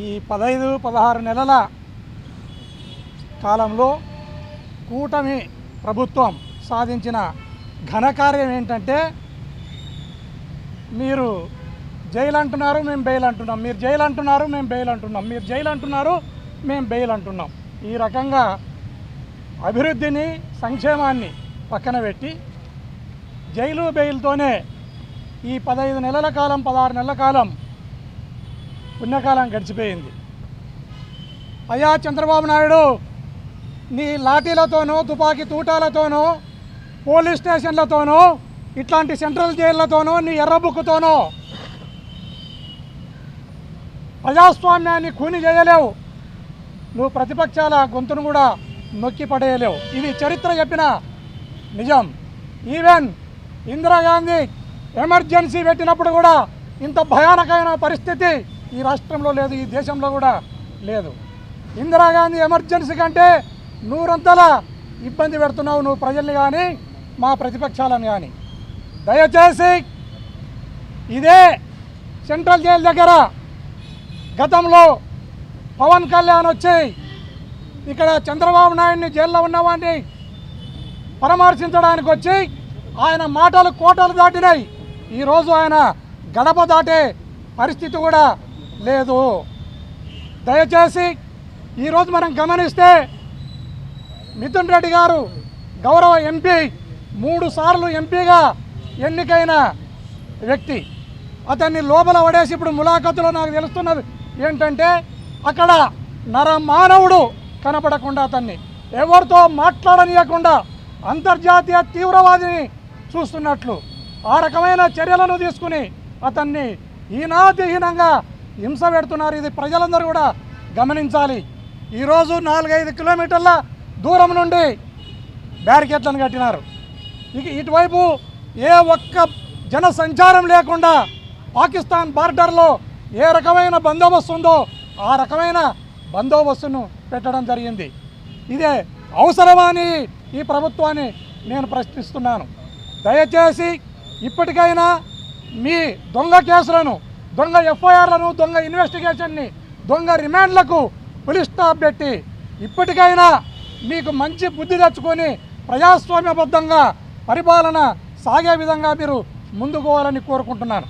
ఈ 15-16 నెలల కాలంలో కూటమి ప్రభుత్వం సాధించిన ఘనకార్యం ఏంటంటే, మీరు జైలు అంటున్నారు, మేము బెయిల్ అంటున్నాం, మీరు జైలు అంటున్నారు, మేము బెయిల్ అంటున్నాం, మీరు జైలు అంటున్నారు, మేము బెయిల్ అంటున్నాం. ఈ రకంగా అభివృద్ధిని, సంక్షేమాన్ని పక్కన పెట్టి జైలు బెయిల్తోనే ఈ 15 నెలల కాలం, 16 నెలల కాలం పుణ్యకాలం గడిచిపోయింది. అయ్యా చంద్రబాబు నాయుడు, నీ లాఠీలతోనో, తుపాకీ తూటాలతోనో, పోలీస్ స్టేషన్లతోనో, ఇట్లాంటి సెంట్రల్ జైళ్లతోనో, నీ ఎర్రబుక్కుతోనో ప్రజాస్వామ్యాన్ని ఖూని చేయలేవు. నువ్వు ప్రతిపక్షాల గొంతును కూడా నొక్కి పడేయలేవు. ఇది చరిత్ర చెప్పిన నిజం. ఈవెన్ ఇందిరాగాంధీ ఎమర్జెన్సీ పెట్టినప్పుడు కూడా ఇంత భయానకమైన పరిస్థితి ఈ రాష్ట్రంలో లేదు, ఈ దేశంలో కూడా లేదు. ఇందిరాగాంధీ ఎమర్జెన్సీ కంటే నూరంతల ఇబ్బంది పెడుతున్నావు నువ్వు ప్రజల్ని కానీ, మా ప్రతిపక్షాలను కానీ. దయచేసి ఇదే సెంట్రల్ జైలు దగ్గర గతంలో పవన్ కళ్యాణ్ వచ్చి ఇక్కడ చంద్రబాబు నాయుడిని జైల్లో ఉన్నవాడిని పరామర్శించడానికి వచ్చి ఆయన మాటలు కోటలు దాటినాయి. ఈరోజు ఆయన గడప దాటే పరిస్థితి కూడా లేదు. దయచేసి ఈరోజు మనం గమనిస్తే మిథున్ రెడ్డి గారు గౌరవ ఎంపీ, 3 సార్లు ఎంపీగా ఎన్నికైన వ్యక్తి, అతన్ని లోపల పడేసి ఇప్పుడు ములాఖతులో నాకు తెలుస్తున్నది ఏంటంటే అక్కడ నరమానవుడు కనపడకుండా, అతన్ని ఎవరితో మాట్లాడనీయకుండా అంతర్జాతీయ తీవ్రవాదిని చూస్తున్నట్లు ఆ రకమైన చర్యలను తీసుకుని అతన్ని హీనాతిహీనంగా హింస పెడుతున్నారు. ఇది ప్రజలందరూ కూడా గమనించాలి. ఈరోజు 4-5 కిలోమీటర్ల దూరం నుండి బ్యారికేడ్లను కట్టినారు. ఇటువైపు ఏ ఒక్క జన సంచారం లేకుండా పాకిస్తాన్ బార్డర్లో ఏ రకమైన బందోబస్తు ఉందో ఆ రకమైన బందోబస్తును పెట్టడం జరిగింది. ఇదే అవసరమా అని ఈ ప్రభుత్వాన్ని నేను ప్రశ్నిస్తున్నాను. దయచేసి ఇప్పటికైనా మీ దొంగ కేసులను, దొంగ ఎఫ్ఐఆర్లను, దొంగ ఇన్వెస్టిగేషన్ని, దొంగ రిమాండ్లకు పులి స్టాప్ పెట్టి ఇప్పటికైనా మీకు మంచి బుద్ధి తెచ్చుకొని ప్రజాస్వామ్యబద్ధంగా పరిపాలన సాగే విధంగా మీరు ముందుకు పోవాలని కోరుకుంటున్నాను.